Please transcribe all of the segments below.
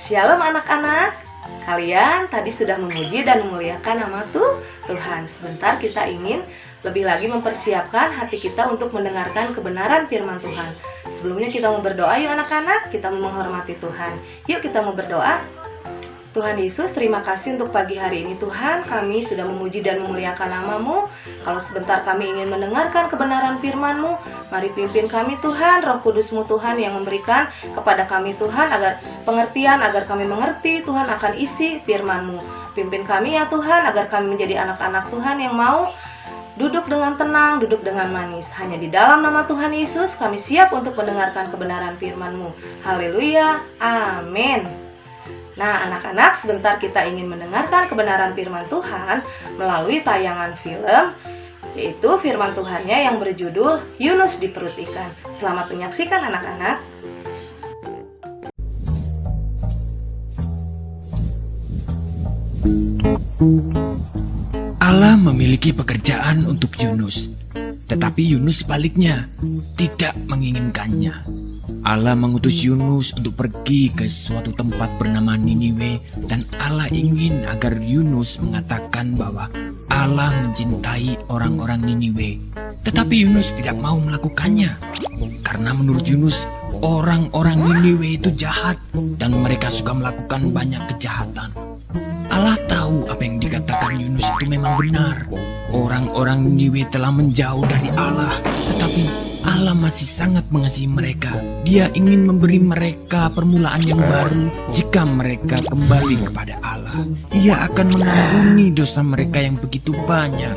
Shalom anak-anak. Kalian tadi sudah memuji dan memuliakan nama Tuhan. Sebentar kita ingin lebih lagi mempersiapkan hati kita untuk mendengarkan kebenaran firman Tuhan. Sebelumnya kita mau berdoa yuk anak-anak. Kita mau menghormati Tuhan. Yuk kita mau berdoa. Tuhan Yesus, terima kasih untuk pagi hari ini Tuhan. Kami sudah memuji dan memuliakan nama-Mu. Kalau sebentar kami ingin mendengarkan kebenaran firman-Mu, mari pimpin kami Tuhan. Roh Kudus-Mu Tuhan yang memberikan kepada kami Tuhan agar pengertian, agar kami mengerti Tuhan akan isi firman-Mu. Pimpin kami ya Tuhan agar kami menjadi anak-anak Tuhan yang mau duduk dengan tenang, duduk dengan manis. Hanya di dalam nama Tuhan Yesus kami siap untuk mendengarkan kebenaran firman-Mu. Haleluya, amin. Nah anak-anak, sebentar kita ingin mendengarkan kebenaran firman Tuhan melalui tayangan film, yaitu firman Tuhannya yang berjudul Yunus di Perut Ikan. Selamat menyaksikan anak-anak. Allah memiliki pekerjaan untuk Yunus, tetapi Yunus sebaliknya tidak menginginkannya. Allah mengutus Yunus untuk pergi ke suatu tempat bernama Niniwe, dan Allah ingin agar Yunus mengatakan bahwa Allah mencintai orang-orang Niniwe. Tetapi Yunus tidak mau melakukannya, karena menurut Yunus orang-orang Niniwe itu jahat dan mereka suka melakukan banyak kejahatan. Allah tahu apa yang dikatakan Yunus itu memang benar. Orang-orang Niniwe telah menjauh dari Allah, tetapi Allah masih sangat mengasihi mereka. Dia ingin memberi mereka permulaan yang baru jika mereka kembali kepada Allah. Ia akan mengampuni dosa mereka yang begitu banyak.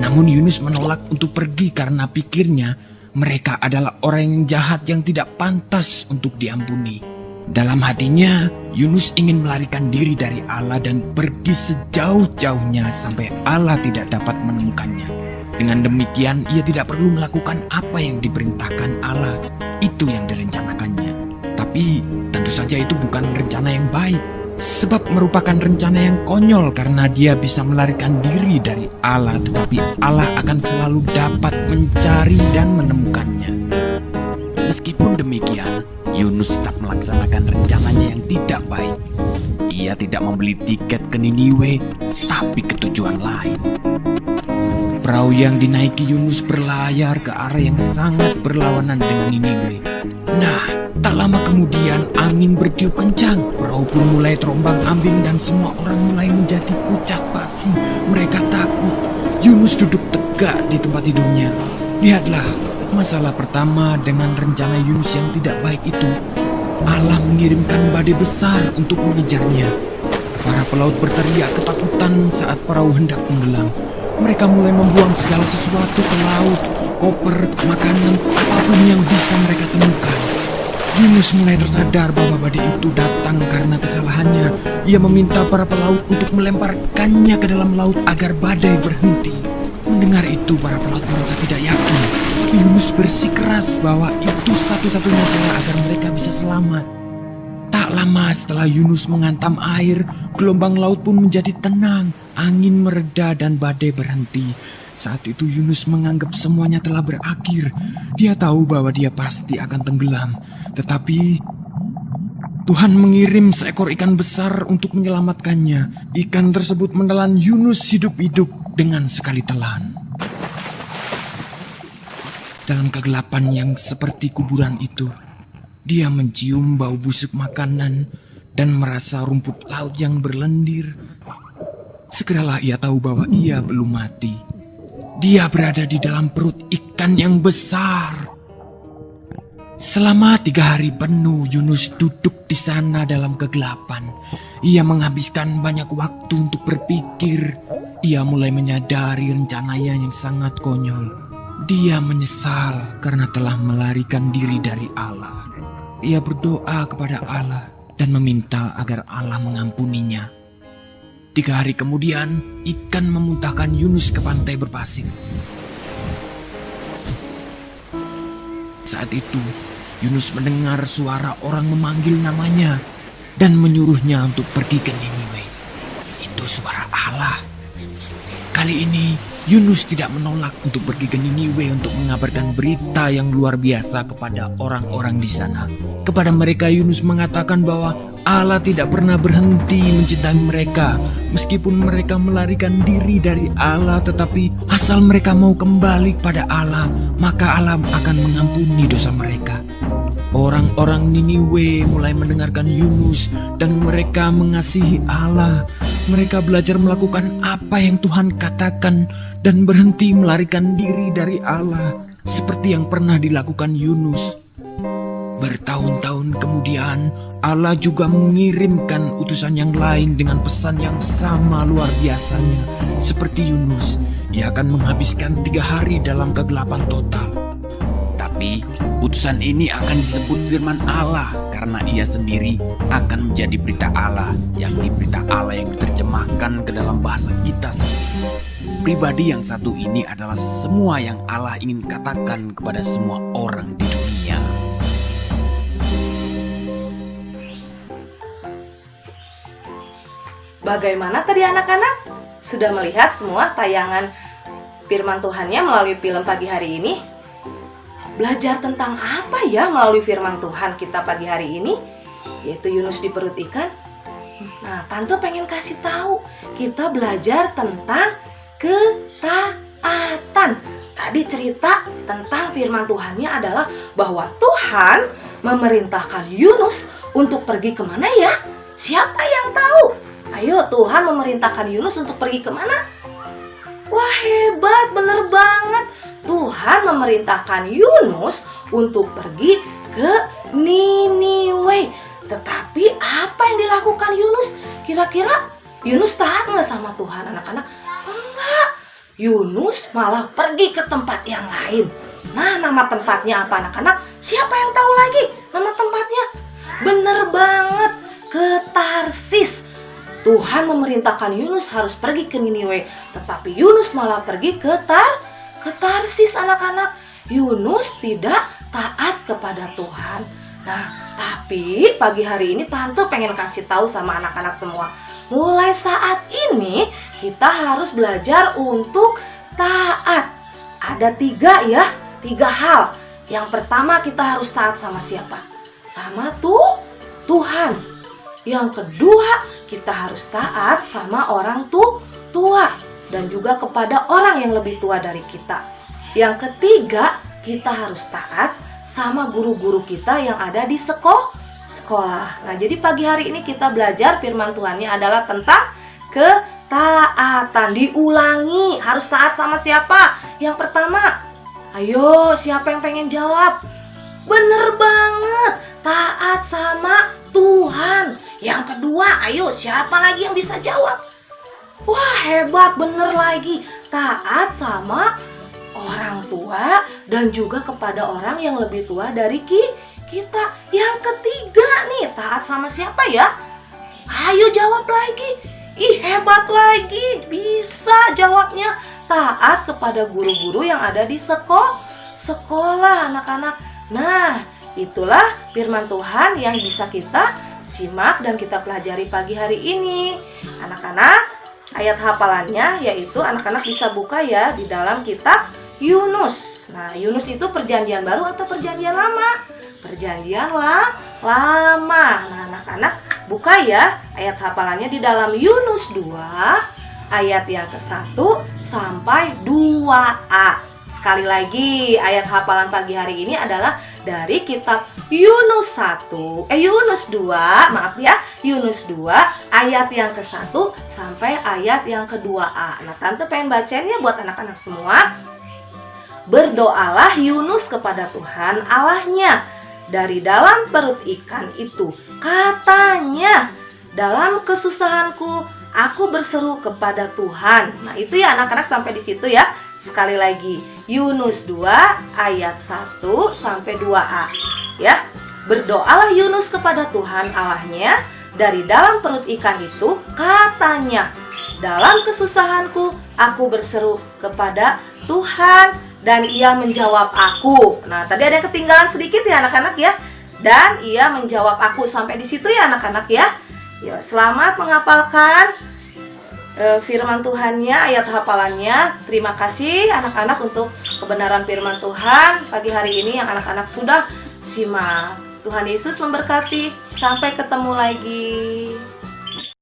Namun Yunus menolak untuk pergi karena pikirnya mereka adalah orang yang jahat yang tidak pantas untuk diampuni. Dalam hatinya, Yunus ingin melarikan diri dari Allah dan pergi sejauh-jauhnya sampai Allah tidak dapat menemukannya. Dengan demikian, ia tidak perlu melakukan apa yang diperintahkan Allah. Itu yang direncanakannya. Tapi tentu saja itu bukan rencana yang baik, sebab merupakan rencana yang konyol karena dia bisa melarikan diri dari Allah, tetapi Allah akan selalu dapat mencari dan menemukannya. Meskipun demikian, Yunus tetap melaksanakan rencananya yang tidak baik. Ia tidak membeli tiket ke Niniwe, tapi ke tujuan lain. Perahu yang dinaiki Yunus berlayar ke arah yang sangat berlawanan dengan Niniwe. Nah, tak lama kemudian angin bertiup kencang. Perahu pun mulai terombang-ambing dan semua orang mulai menjadi pucat pasi. Mereka takut. Yunus duduk tegak di tempat tidurnya. Lihatlah, masalah pertama dengan rencana Yunus yang tidak baik itu. Allah mengirimkan badai besar untuk mengejarnya. Para pelaut berteriak ketakutan saat perahu hendak tenggelam. Mereka mulai membuang segala sesuatu ke laut, koper, makanan, apapun yang bisa mereka temukan. Yunus mulai tersadar bahwa badai itu datang karena kesalahannya. Ia meminta para pelaut untuk melemparkannya ke dalam laut agar badai berhenti. Mendengar itu, para pelaut merasa tidak yakin. Yunus bersikeras bahwa itu satu-satunya cara agar mereka bisa selamat. Tak lama setelah Yunus menghantam air, gelombang laut pun menjadi tenang. Angin mereda dan badai berhenti. Saat itu Yunus menganggap semuanya telah berakhir. Dia tahu bahwa dia pasti akan tenggelam. Tetapi Tuhan mengirim seekor ikan besar untuk menyelamatkannya. Ikan tersebut menelan Yunus hidup-hidup dengan sekali telan. Dalam kegelapan yang seperti kuburan itu, dia mencium bau busuk makanan dan merasa rumput laut yang berlendir. Segeralah ia tahu bahwa ia belum mati. Dia berada di dalam perut ikan yang besar. Selama 3 hari penuh Yunus duduk di sana dalam kegelapan. Ia menghabiskan banyak waktu untuk berpikir. Ia mulai menyadari rencananya yang sangat konyol. Dia menyesal karena telah melarikan diri dari Allah. Ia berdoa kepada Allah dan meminta agar Allah mengampuninya. 3 hari kemudian, ikan memuntahkan Yunus ke pantai berpasir. Saat itu, Yunus mendengar suara orang memanggil namanya dan menyuruhnya untuk pergi ke Niniwe. Itu suara Allah. Kali ini, Yunus tidak menolak untuk pergi ke Niniwe untuk mengabarkan berita yang luar biasa kepada orang-orang di sana. Kepada mereka Yunus mengatakan bahwa Allah tidak pernah berhenti mencintai mereka. Meskipun mereka melarikan diri dari Allah, tetapi asal mereka mau kembali kepada Allah, maka Allah akan mengampuni dosa mereka. Orang-orang Niniwe mulai mendengarkan Yunus dan mereka mengasihi Allah. Mereka belajar melakukan apa yang Tuhan katakan dan berhenti melarikan diri dari Allah seperti yang pernah dilakukan Yunus. Bertahun-tahun kemudian Allah juga mengirimkan utusan yang lain dengan pesan yang sama luar biasanya seperti Yunus. Ia akan menghabiskan 3 hari dalam kegelapan total. Tapi utusan ini akan disebut firman Allah karena ia sendiri akan menjadi berita Allah, yakni berita Allah yang diterjemahkan ke dalam bahasa kita sendiri. Pribadi yang satu ini adalah semua yang Allah ingin katakan kepada semua orang di dunia. Bagaimana tadi anak-anak? Sudah melihat semua tayangan firman Tuhannya melalui film pagi hari ini? Belajar tentang apa ya melalui firman Tuhan kita pagi hari ini? Yaitu Yunus di perut ikan. Nah, Tante pengen kasih tahu, kita belajar tentang ketaatan. Tadi cerita tentang firman Tuhannya adalah bahwa Tuhan memerintahkan Yunus untuk pergi kemana ya? Siapa yang tahu? Ayo, Tuhan memerintahkan Yunus untuk pergi kemana? Wah, hebat, bener banget. Tuhan memerintahkan Yunus untuk pergi ke Niniwe. Tetapi apa yang dilakukan Yunus? Kira-kira Yunus taat nggak sama Tuhan, anak-anak? Enggak. Yunus malah pergi ke tempat yang lain. Nah, nama tempatnya apa, anak-anak? Siapa yang tahu lagi nama tempatnya? Bener banget, ke Tarsis. Tuhan memerintahkan Yunus harus pergi ke Niniwe, tetapi Yunus malah pergi ke Tarsis, anak-anak. Yunus tidak taat kepada Tuhan. Nah, tapi pagi hari ini Tante pengen kasih tahu sama anak-anak semua. Mulai saat ini kita harus belajar untuk taat. Ada 3 hal. Yang pertama, kita harus taat sama siapa? Sama Tuhan. Yang kedua, kita harus taat sama orang tua dan juga kepada orang yang lebih tua dari kita. Yang ketiga, kita harus taat sama guru-guru kita yang ada di sekolah. Nah, jadi pagi hari ini kita belajar firman Tuhannya adalah tentang ketaatan. Diulangi, harus taat sama siapa? Yang pertama, ayo, siapa yang pengen jawab? Bener banget, taat sama Tuhan. Yang kedua, ayo, siapa lagi yang bisa jawab? Wah, hebat, bener lagi, taat sama orang tua dan juga kepada orang yang lebih tua dari kita. Yang ketiga nih, taat sama siapa ya? Ayo jawab lagi. Ih, hebat lagi, bisa jawabnya. Taat kepada guru-guru yang ada di sekolah, anak-anak. Nah, itulah firman Tuhan yang bisa kita simak dan kita pelajari pagi hari ini. Anak-anak, ayat hafalannya yaitu anak-anak bisa buka ya di dalam kitab Yunus. Nah, Yunus itu perjanjian baru atau perjanjian lama? Perjanjian lama. Nah, anak-anak buka ya ayat hafalannya di dalam Yunus 2 ayat yang ke-1 sampai 2a. Sekali lagi, ayat hafalan pagi hari ini adalah dari kitab Yunus 2 ayat yang ke-1 sampai ayat yang ke-2a. Nah, Tante pengen bacain ya buat anak-anak semua. Berdoalah Yunus kepada Tuhan Allahnya dari dalam perut ikan itu. Katanya, dalam kesusahanku aku berseru kepada Tuhan. Nah, itu ya anak-anak sampai di situ ya. Sekali lagi, Yunus 2 ayat 1 sampai 2a. Ya, berdoalah Yunus kepada Tuhan Allahnya dari dalam perut ikan itu. Katanya, dalam kesusahanku aku berseru kepada Tuhan dan ia menjawab aku. Nah, tadi ada yang ketinggalan sedikit ya anak-anak ya. Dan ia menjawab aku. Sampai di situ ya anak-anak ya. Ya, selamat menghafalkan firman Tuhannya, ayat hafalannya. Terima kasih anak-anak untuk kebenaran firman Tuhan pagi hari ini yang anak-anak sudah simak. Tuhan Yesus memberkati. Sampai ketemu lagi.